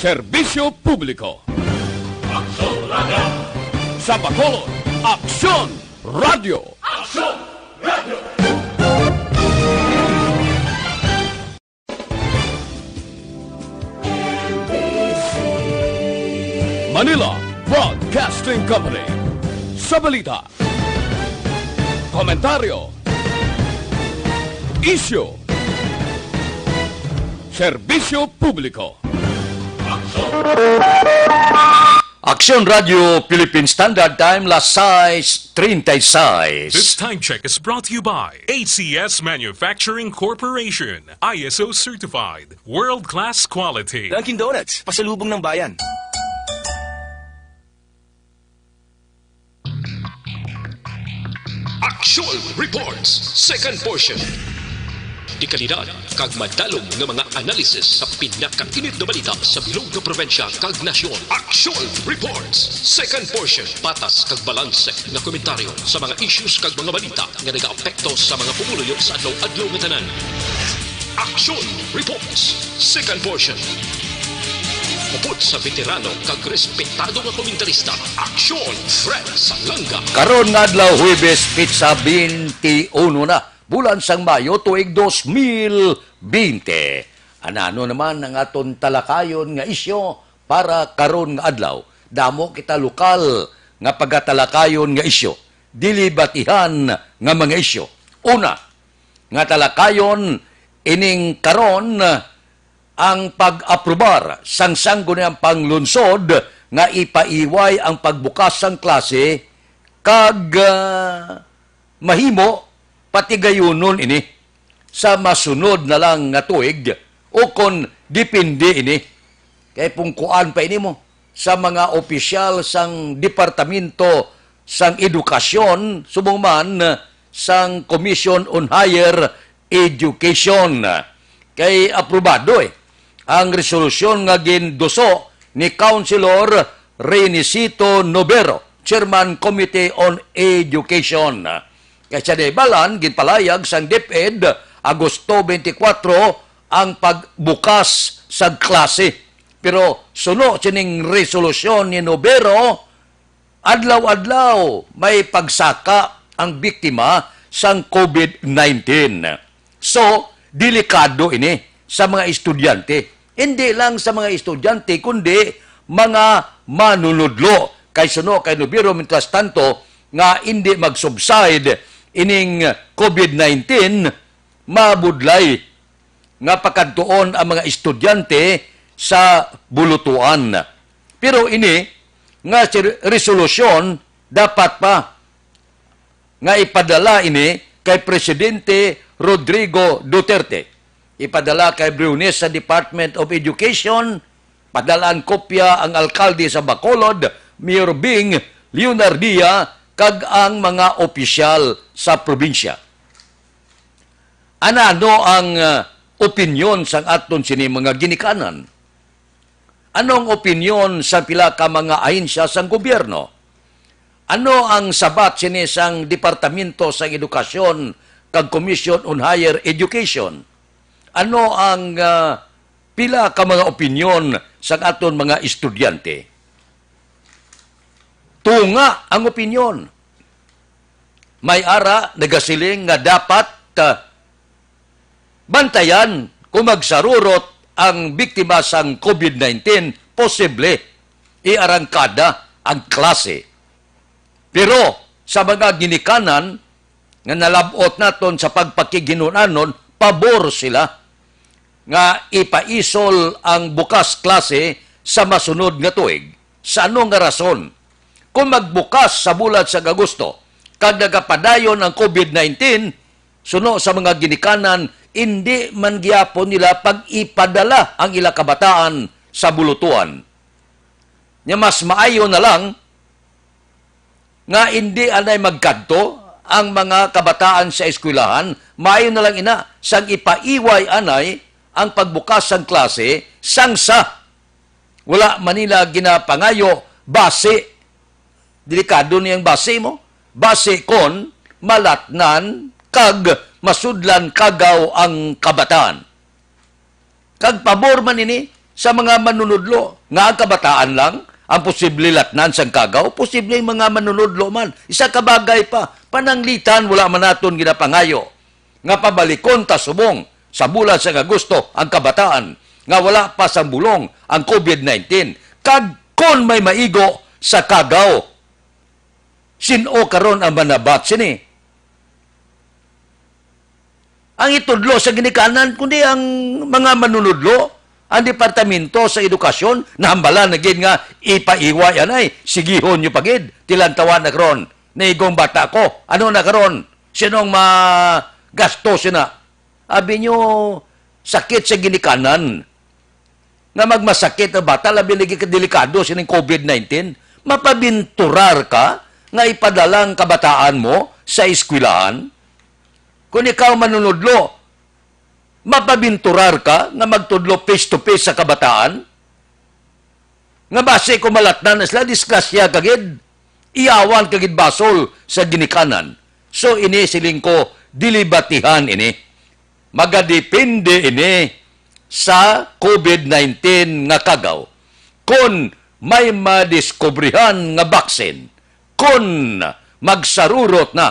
serbisyo publiko. Aksyon Radio! Sa Bacolod, Aksyon Radio! Aksyon Radio! Manila Broadcasting Company. Sa balita, komentaryo, isyu, serbisyo publiko. Aksyon Radio Philippine Standard Time, las 6:36. This time check is brought to you by ACS Manufacturing Corporation, ISO certified, world-class quality. Dunkin' Donuts, pasalubong ng bayan. Action Reports, second portion. Di kalidad, kag madalong ng mga analisis sa pinakainit na balita sa bilog na probensya kag nasyon. Action Reports, second portion. Patas kag balanse na komentaryo sa mga issues kag mga balita nga nag-aapekto sa mga pumuluyo sa adlaw-adlaw nga tanan. Action Reports, second portion. Upod sa veterano kag respetado nga komentarista, Aksyon Fred Salanga. Karon nga adlaw Huwebes, Pitsa 21 na, bulan sang Mayo, tuig 2020. Ano naman ang aton talakayon nga isyo para karon nga adlaw? Damo kita lokal nga pagatalakayon nga isyo. Dili batihan nga mga isyo. Una, nga talakayon ining karon ang pag-aprobar sangsanggo niyang panglunsod nga ipaiway ang pagbukas sang klase kag mahimo pati gayunon ini sa masunod na lang nga tuig o kon dipindi ini kay pungkuan pa ini mo sa mga opisyal sang Departamento sang Edukasyon subong man sang Commission on Higher Education kay aprobado ang resolusyon nga ginduso ni Councilor Renisito Nobero, Chairman Committee on Education. Kaya siya balan, ginpalayag sang DepEd, Agosto 24, ang pagbukas sa klase. Pero suno sining resolusyon ni Nobero, adlaw-adlaw may pagsaka ang biktima sang COVID-19. So, delikado ini sa mga estudyante. Hindi lang sa mga estudyante, kundi mga manunudlo. Kay suno, kay Nobero, mientras tanto, nga hindi mag-subside ining COVID-19, mabudlay nga pakadtuon ang mga estudyante sa bulutuan. Pero ini, nga resolusyon, dapat pa nga ipadala ini kay Presidente Rodrigo Duterte. Ipadala kay Briones sa Department of Education, padalaan kopya ang alkalde sa Bacolod, Mayor Bing Leonardia, kag ang mga opisyal sa probinsya. Ano ang opinyon sang aton sini mga ginikanan? Anong opinyon sa pila ka mga ahensya sang gobyerno? Ano ang sabat sini sang Departamento sang Edukasyon kag Commission on Higher Education? Ano ang pila ka mga opinyon sa aton mga estudyante? Tunga ang opinyon. May ara nagasiling nga dapat bantayan kung magsarurot ang biktima sang COVID-19, posible iarangkada ang klase. Pero sa mga ginikanan nga nalabot naton sa pagpakiginunanon, pabor sila nga ipaisol ang bukas klase sa masunod nga tuig. Sa anong nga rason? Kung magbukas sa bulan sa Agosto, kag nagapadayon ang COVID-19, suno sa mga ginikanan, hindi man gyapon nila pag-ipadala ang ila kabataan sa bulutuan. Nya mas maayo na lang nga hindi anay magkadto ang mga kabataan sa eskwelahan, maayo na lang ina sang ipaiway anay ang pagbukas ng klase sangsa. Wala Manila ginapangayo base. Delikado niyang base mo. Base kon malatnan kag masudlan kagaw ang kabataan. Kag pabor man ini sa mga manunudlo. Nga ang kabataan lang, ang posible latnan sang kagaw, posible mga manunudlo man. Isa kabagay pa, pananglitan wala man naton ginapangayo. Nga pabalikon ta subong sa bulan sa Agosto ang kabataan. Nga wala pa sa bulong ang COVID-19. Kag kon may maigo sa kagaw, sino karon ang manabat sini? Ang itudlo sa ginikanan, kundi ang mga manunudlo, ang Departamento sa Edukasyon, nahambalan na gid nga ipaiwa yan ay, sigihon nyo pagid, tilantawan na karon, naigong bata ko, ano na karon, sinong magasto sina? Abi nyo, sakit sa ginikanan, nga magmasakit na bata, labi lagi delikado sining COVID-19, mapabinturar ka, nga ipadalang kabataan mo sa eskwelahan. Kung ikaw manunudlo, mapabinturar ka nga magtudlo face-to-face sa kabataan, nga base kung malatnan na sila, disgrasya kagid, iyawan kagid basol sa ginikanan. So, ini siling ko, dilibatihan ini. Magadepende ini sa COVID-19 nga kagaw. Kung may madiskubrihan nga baksin, kung magsarurot na,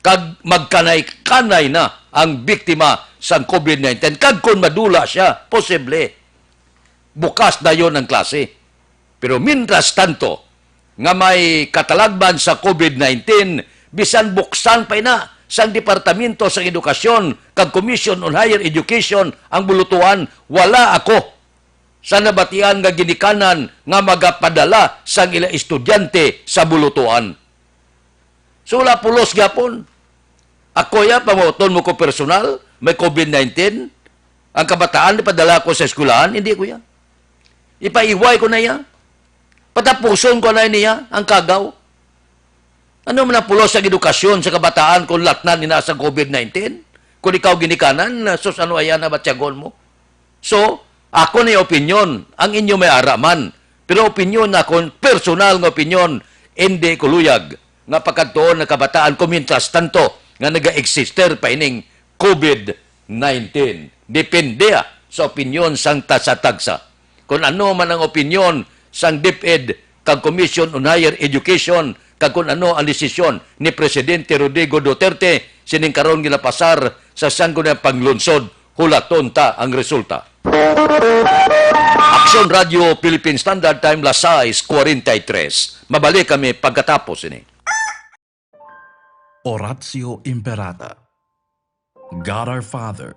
kag magkanay-kanay na ang biktima sa COVID-19, kag kung madula siya, posible, bukas na yon ang klase. Pero mientras tanto, nga may katalagban sa COVID-19, bisan buksan pa na sa Departamento sa Edukasyon, kag Commission on Higher Education, ang bulutuan, wala ako sa nabatian nga ginikanan nga magapadala sa ila estudyante sa bulutuan. So, wala pulos gapon. Ako ya, pamoton mo ko personal, may COVID-19, ang kabataan, ipadala ko sa eskulahan, hindi ko ya. Ipaiway ko na ya. Patapuson ko na niya ang kagaw. Ano man ang pulos sa edukasyon sa kabataan kung latnan nina sa COVID-19? Kung ikaw ginikanan, sus ano ayan na batyagon mo? So, ako na opinyon, ang inyo may araman. Pero opinyon na kung personal ng opinyon, hindi kuluyag. Nga pagkatoon na kabataan, kumintas tanto, nga naga-exister pa ining COVID-19. Depende sa opinyon sang tasa-tagsa. Kung ano man ang opinyon sang DepEd, kag Commission on Higher Education, kag kung ano ang desisyon ni Presidente Rodrigo Duterte, sining karon ginapasar sa sangko na panglunsod, hulaton ta ang resulta. Aksyon Radio Philippine Standard Time, las 6:43. Mabalik kami pagkatapos ini. Oratio Imperata. God our Father,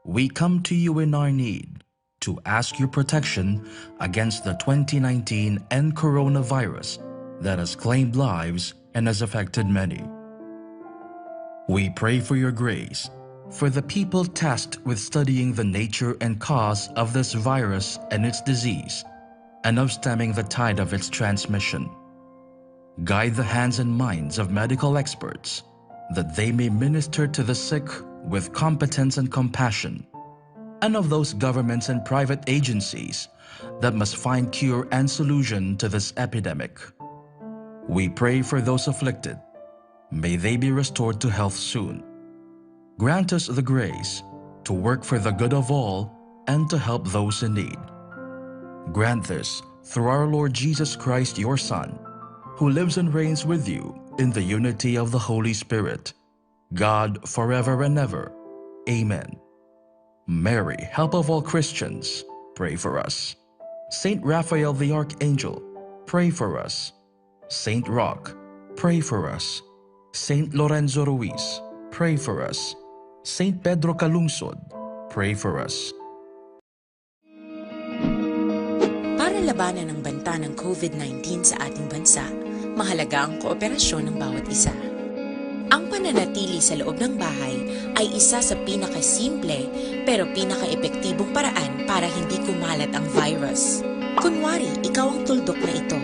we come to you in our need to ask your protection against the 2019 and coronavirus that has claimed lives and has affected many. We pray for your grace for the people tasked with studying the nature and cause of this virus and its disease, and of stemming the tide of its transmission. Guide the hands and minds of medical experts, that they may minister to the sick with competence and compassion, and of those governments and private agencies that must find cure and solution to this epidemic. We pray for those afflicted. May they be restored to health soon. Grant us the grace to work for the good of all and to help those in need. Grant this through our Lord Jesus Christ, your Son, who lives and reigns with you in the unity of the Holy Spirit, God forever and ever. Amen. Mary, help of all Christians, pray for us. Saint Raphael the Archangel, pray for us. Saint Roch, pray for us. Saint Lorenzo Ruiz, pray for us. Saint Pedro Calungsod, pray for us. Para labanan ang banta ng COVID-19 sa ating bansa, mahalaga ang kooperasyon ng bawat isa. Ang pananatili sa loob ng bahay ay isa sa pinakasimple pero pinaka-epektibong paraan para hindi kumalat ang virus. Kunwari, ikaw ang tuldok na ito.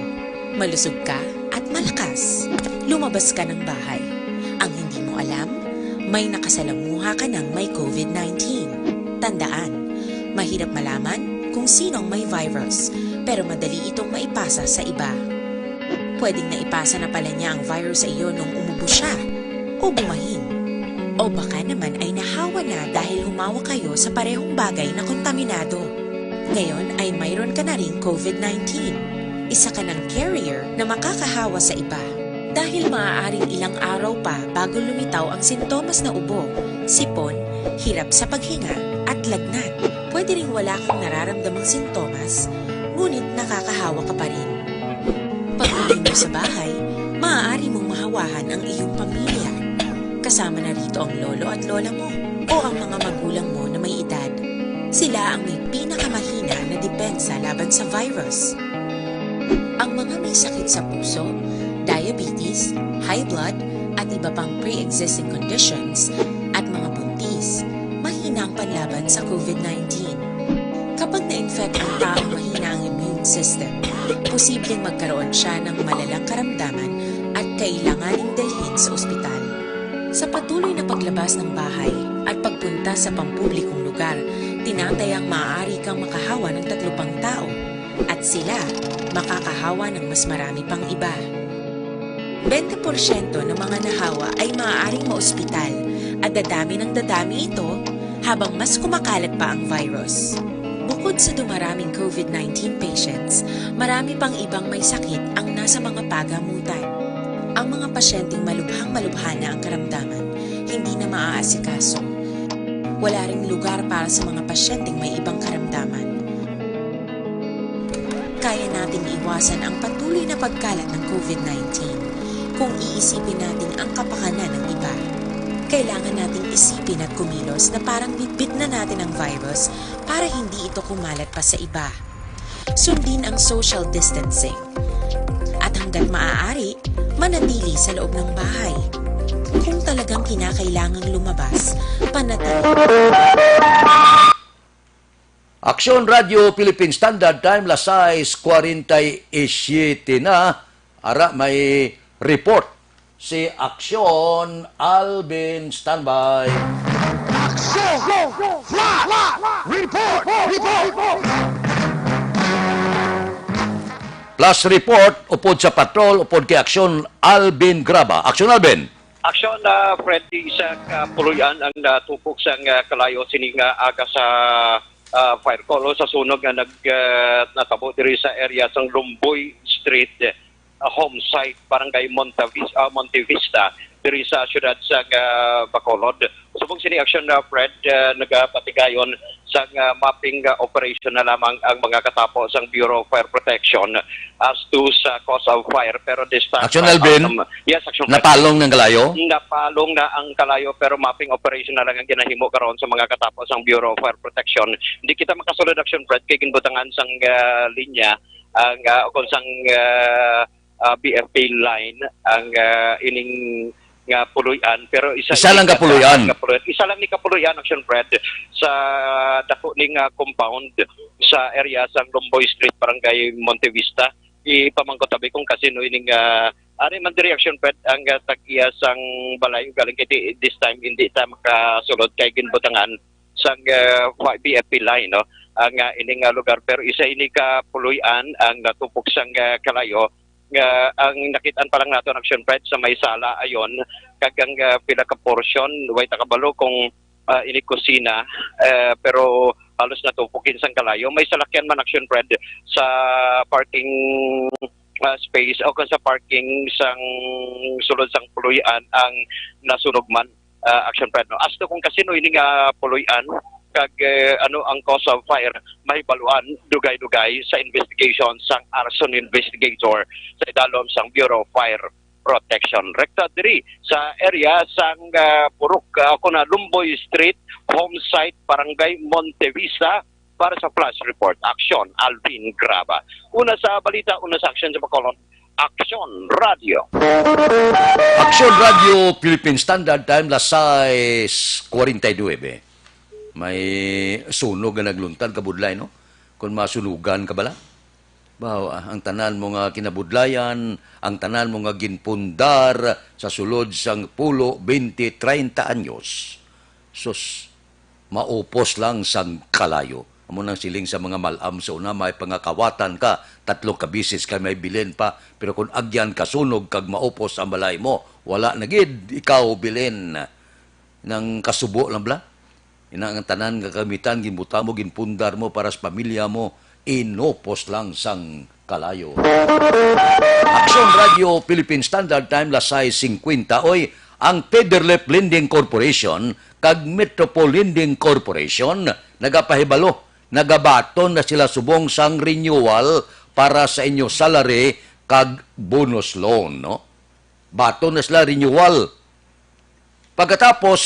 Malusog ka at malakas. Lumabas ka ng bahay. Ang hindi mo alam, may nakasalamuha ka ng may COVID-19. Tandaan, mahirap malaman kung sinong may virus, pero madali itong maipasa sa iba. Pwedeng naipasa na pala niya ang virus sa iyo nung umubo siya o bumahin. O baka naman ay nahawa na dahil humawa kayo sa parehong bagay na kontaminado. Ngayon ay mayroon ka na ring COVID-19. Isa ka ng carrier na makakahawa sa iba. Dahil maaaring ilang araw pa bago lumitaw ang sintomas na ubo, sipon, hirap sa paghinga at lagnat. Pwede ring wala kang nararamdamang sintomas, ngunit nakakahawa ka pa rin. Pag-uwi mo sa bahay, maaari mong mahawahan ang iyong pamilya. Kasama na rito ang lolo at lola mo o ang mga magulang mo na may edad. Sila ang may pinakamahina na depensa laban sa virus. Ang mga may sakit sa puso, diabetes, high blood, at iba pang pre-existing conditions, at mga buntis, mahina ang panlaban sa COVID-19. Kapag na-infect ang taong mahina ang immune system, posibleng magkaroon siya ng malalang karamdaman at kailanganing dalhin sa ospital. Sa patuloy na paglabas ng bahay at pagpunta sa pampublikong lugar, tinatayang maaari kang makahawa ng 3 pang tao at sila makakahawa ng mas marami pang iba. 20% ng mga nahawa ay maaaring maospital at dadami ng dadami ito habang mas kumakalat pa ang virus. Bukod sa dumaraming COVID-19 patients, marami pang ibang may sakit ang nasa mga pagamutan. Ang mga pasyenteng malubhang-malubha na ang karamdaman, hindi na maaasikaso. Wala ring lugar para sa mga pasyenteng may ibang karamdaman. Kaya nating iwasan ang patuloy na pagkalat ng COVID-19 kung iisipin natin ang kapakanan ng iba. Kailangan nating isipin at kumilos na parang bitbit na natin ang virus para hindi ito kumalat pa sa iba. Sundin ang social distancing. At hanggat maaari, manatili sa loob ng bahay. Kung talagang kinakailangang lumabas, panatili. Aksyon Radio Philippine Standard Time, las 6:47 na. Ara, may report si Aksyon Alvin. Standby. Plus report, upod sa patrol, upod kay Aksyon Alvin Graba. Aksyon Alvin. Aksyon na Freddy sa puluyan ang natupok sa kalayo sining aga sa fire call sa sunog nga natabo diri sa area sang Lumboy Street, home site barangay Monte Vista diri sa syudad sa Bacolod. Subong sini aksyon na Fred nagapatigayon sa mapping operation na lamang ang mga katapo sang Bureau of Fire Protection as to sa cause of fire, pero this time Aksyon Alvin, yes, aksyon napalong ng kalayo? Napalong na ang kalayo pero mapping operation na lang ang ginahimo karon sa mga katapos ang Bureau of Fire Protection. Hindi kita makasulod action Fred kay ginbutangan sang linya ang kung sang BFP line ang ining nga puluyan, pero isa lang kapuluyan. Isa lang ni kapuluyan action Fred sa dako ning compound sa area sang Lumboy Street barangay Monte Vista. Ipamangkotabi kung kasino ining ari man di reaction Fred ang tag-iya sang balay galing kiti this time hindi ta makasulod kay ginbutangan sang BFP line no ang ining lugar, pero isa ini ka puluyan ang natupok sang kalayo. Ang nakitaan pa lang nato ng action Fred sa may sala ayon kagang pila ka portion way takabalo kung ini kusina pero halos natupukin sang kalayo. May salakyan man action Fred sa parking space o sa parking sang sulod sang puluyan ang nasunog man action Fred no. As to kung kasino ini nga puluyan kag ano ang cause of fire, mahibaluan dugay-dugay sa investigation sang arson investigator sa idalom sang Bureau of Fire Protection. Rekta diri sa area sang Purok kuna Lumboy Street, home site barangay Monte Vista. Para sa flash report, Aksyon Alvin Graba. Una sa balita, una sa aksyon sa Bacolod, Aksyon Radio. Aksyon Radio Philippine Standard Time, las 6:49. May sunog na nagluntad kabudlay, no? Kung masunugan ka bala? Ang tanan mo nga kinabudlayan, ang tanan mo nga ginpundar sa sulod sang pulo 20-30 anyos. Sus, maupos lang sang kalayo. Amo nang siling sa mga malam sa una, may pangakawatan ka, 3 kabisis ka may bilin pa, pero kung agyan ka sunog kag maupos ang balay mo, wala na gid ikaw bilin ng kasubo lang bala. Ina ang tanan nga kamitan, ginbuta mo, ginpundar mo para sa pamilya mo, inopos lang sang kalayo. Action Radio Philippine Standard Time, lasay 50. Oy, ang Federlip Lending Corporation kag Metropole Lending Corporation nagapahibalo, nagabaton na sila subong sang renewal para sa inyo salary kag bonus loan, no? Baton na sila renewal. Pagkatapos,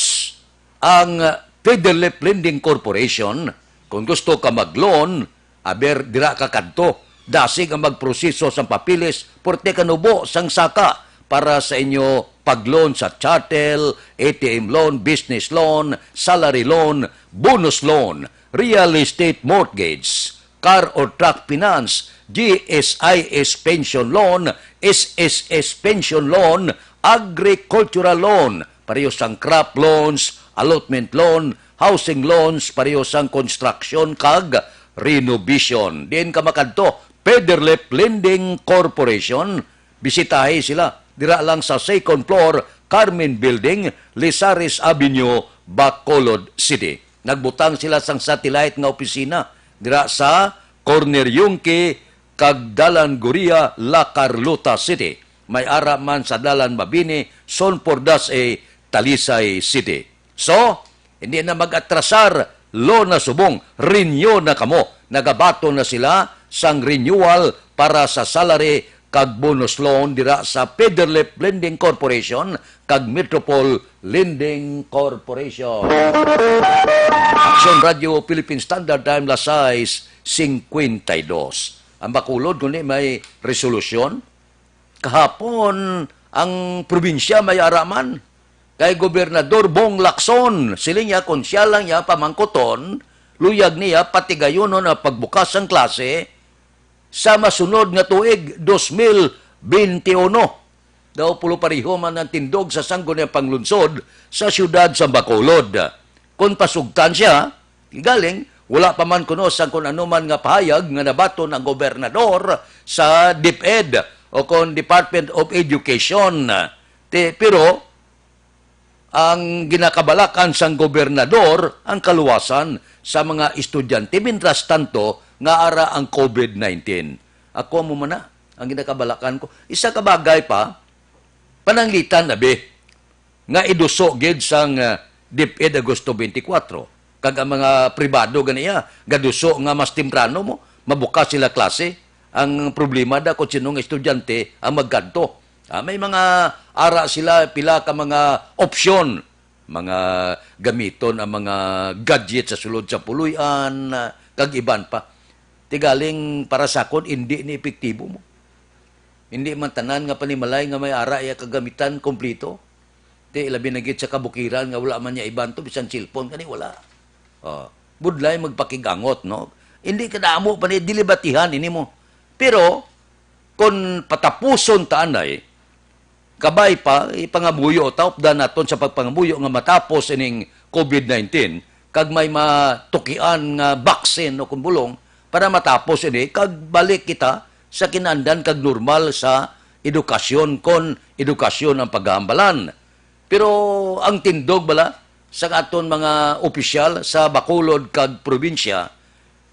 ang Federlip Lending Corporation, kung gusto ka mag-loan, aber dira ka kadto, dasig ang magproseso sa papilis, porte kanubo sang saka para sa inyo pag-loan sa chattel, ATM loan, business loan, salary loan, bonus loan, real estate mortgage, car or truck finance, GSIS pension loan, SSS pension loan, agricultural loan, pareho sang crop loans, allotment loan, housing loans, pareho sang construction kag renovation. Diin ka makadto, Federlip Lending Corporation, bisitahin sila. Dira lang sa second floor, Carmen Building, Lizares Avenue, Bacolod City. Nagbutang sila sang satellite nga opisina. Dira sa Corner Yungki, kag Guria, La Carlota City. May ara man sa Dalan Mabini, Son Pordas Talisay City. So, hindi na mag-atrasar, lo na subong, renew na kamo. Nagabato na sila sang renewal para sa salary kag bonus loan dira sa Federlip Lending Corporation kag Metropole Lending Corporation. Action Radio Philippine Standard Time, lasay 52. Ang Bacolod kundi may resolusyon. Kahapon ang probinsya may araman kay Gobernador Bong Lacson. Siling niya kung siya lang niya pamangkoton, luyag niya patigayonon na pagbukas ng klase sa masunod nga tuig 2021. Daw pulo pariho man ang tindog sa sanggo niya panglunsod sa siyudad sa Bacolod. Kung pasugtan siya, galing, wala pa man kuno sa kung ano man nga pahayag nga nabaton ang gobernador sa DepEd o kung Department of Education. Pero ang ginakabalakan sang gobernador ang kaluwasan sa mga estudyante mientras tanto nga ara ang COVID-19. Ako mo man na ang ginakabalakan ko. Isa ka bagay pa, pananglitan na be, nga iduso gid sang DepEd Agosto 24. Kag ang mga pribado ganiya, gaduso nga mas temprano mo, mabukas sila klase. Ang problema da kung sinong estudyante ang magkanto. May mga ara sila, pila ka mga opsyon, mga gamiton ang mga gadget sa sulod sa puluyan, kag iban pa. Tigaling para sakon, hindi ni epektibo mo. Hindi man tanan nga panimalay nga may ara iya kagamitan kompleto. Ti labi na gid sa kabukiran nga wala man niya iban to, bisan cellphone kani wala. Budlay magpakigangot, no? Hindi ka naamo pa ni dilibatihan ini mo. Pero kung patapuson taanay, kabay pa, ipangabuyo, taopdan naton sa pagpangabuyo nga matapos ining COVID-19, kag may matukian nga baksin o kumbulong, para matapos ini, kag balik kita sa kinandan kag normal sa edukasyon, kon edukasyon ang paghahambalan. Pero ang tindog bala, sa aton mga opisyal sa Bacolod kag probinsya,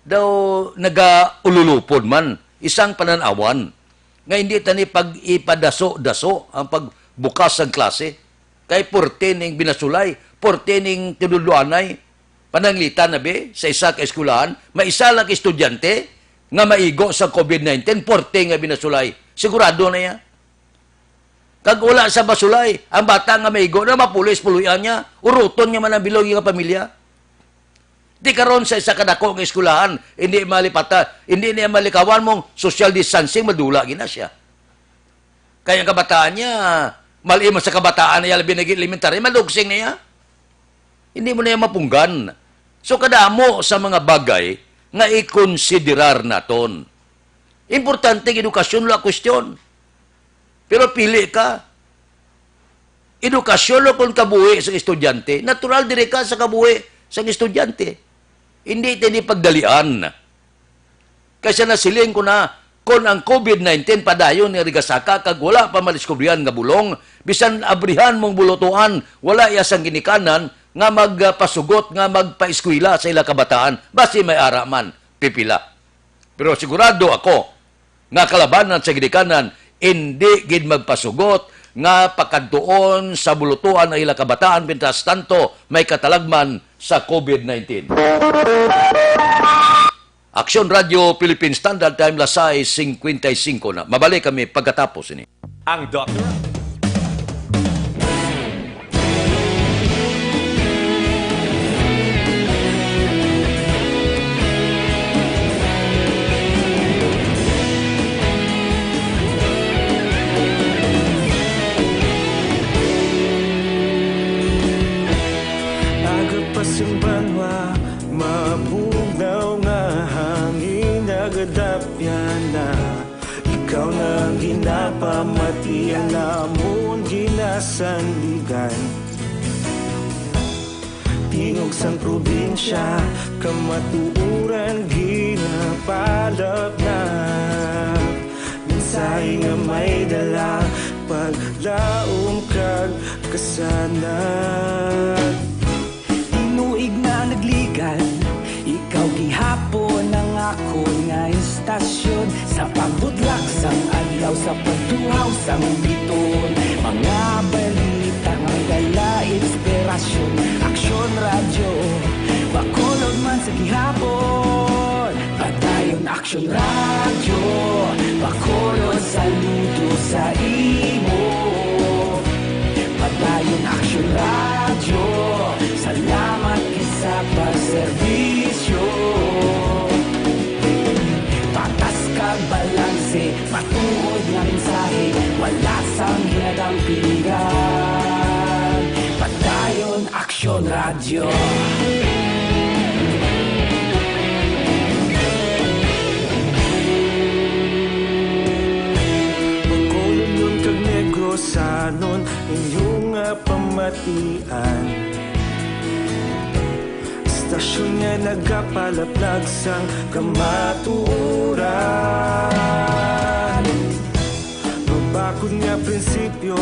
daw nagaululupod man, isang pananawan, nga hindi tani pag-ipadaso-daso ang pagbukas ng klase. Kay porte ning binasulay, porte ning tinuluanay, pananglitan na be, sa isa ka eskulahan, may isa lang estudyante nga maigo sa COVID-19, porte nga binasulay. Sigurado na yan. Kag wala sa basulay, ang bata nga maigo na mapulis-puluyan niya, uruton niya man ang bilog nga pamilya. Di karon sa isa kadako ng eskulahan, hindi malipata, hindi niya malikawan mong social distancing, madula gina siya. Kaya ang kabataan niya, malima sa kabataan niya, labi naging elementary, malugsing niya. Hindi mo na yan mapunggan. So kadamo sa mga bagay nga ikonsiderar naton. Importante ang edukasyon, wala kwestiyon. Pero pili ka. Edukasyon lo kung kabuhi sa estudyante, natural dire ka sa kabuhi sa estudyante. Hindi tini pagdalian. Kasi nasiling ko na, kung ang COVID-19 padayon ni Rigasaka, kag wala pa maliskubrihan nga bulong, bisan abrihan mong bulutuan, wala iya sang ginikanan, nga magpasugot, nga magpa-eskwela sa ila kabataan, basi may araman, pipila. Pero sigurado ako, nga kalabanan sa ginikanan, hindi gid magpasugot, nga pagkantuon sa bulutuan ng ila kabataan, pintas tanto may katalagman sa COVID-19. Aksyon Radio Philippine Standard Time, Lasay 55 na. Mabalik kami pagkatapos ini. Ang Dr. Simbanwa, mabugnaw nga hangin nagadapyan na ikaw nang ginapamatian namon ginasandigan. Tingog sang probinsya, kamatuuran ginapalap na minsay nga may dala paglaom kag kasanag. Inuig na nagligan, ikaw gihapon ang ako nga istasyon sa pagbudlak sang adlaw sa pagtuhaw sang biton. Mga balita nga dala inspirasyon, Aksyon Radio, bakolod man sa gihapon. Padayon Aksyon Radio, bakolod saludo sa imo. Padayon Aksyon Radio, salamat sa pagserbisyo. Patas kag balanse, matuod nga mensahe, wala sang hinadang pilihan. Padayon Aksyon Radio. Pagkulon yung kag Negrosanon, inyong pamatian. Stasyon nga nagapalaplag sang kamatuuran. Mabakod nga prinsipyo,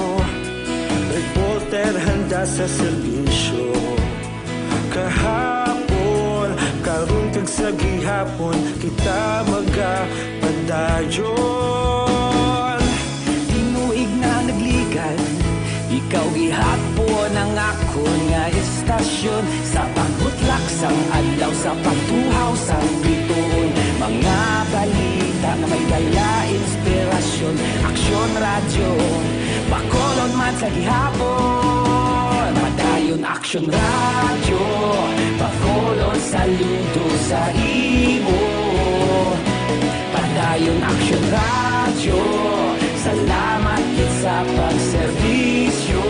reporter handa sa serbisyo. Kahapon, karon kag sa gihapon, kita magapadayon. Tinuig na nagligan, ikaw gihapon ang ako nga istasyon sa pagbutlak sang adlaw sa pagtuhaw sang biton. Mga balita na may dala inspirasyon, Aksyon Radio, bakolon man sa gihapon. Padayon Aksyon Radio, bakolon saludo sa imo. Padayon Aksyon Radio, salamat gid sa pagserbisyo.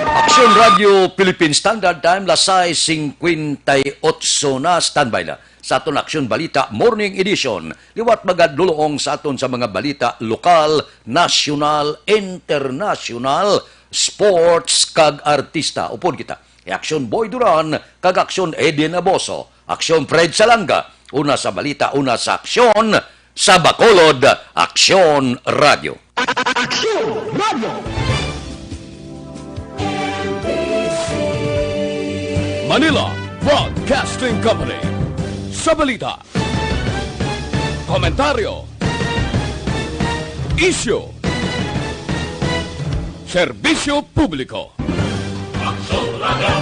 Aksyon Radio Philippine Standard Time, Lasay 58 na. Standby na sa aton Aksyon Balita Morning Edition. Liwat magadulong sa aton sa mga balita lokal, national, international, sports kag artista. Upod kita. Aksyon Boy Duran kag Aksyon Edin Aboso. Aksyon Fred Salanga. Una sa balita, una sa aksyon. Sa Bacolod, Aksyon Radio. Aksyon Radio! Manila Broadcasting Company. Sa balita, komentaryo, isyu, serbisyo publiko. Aksyon Radio!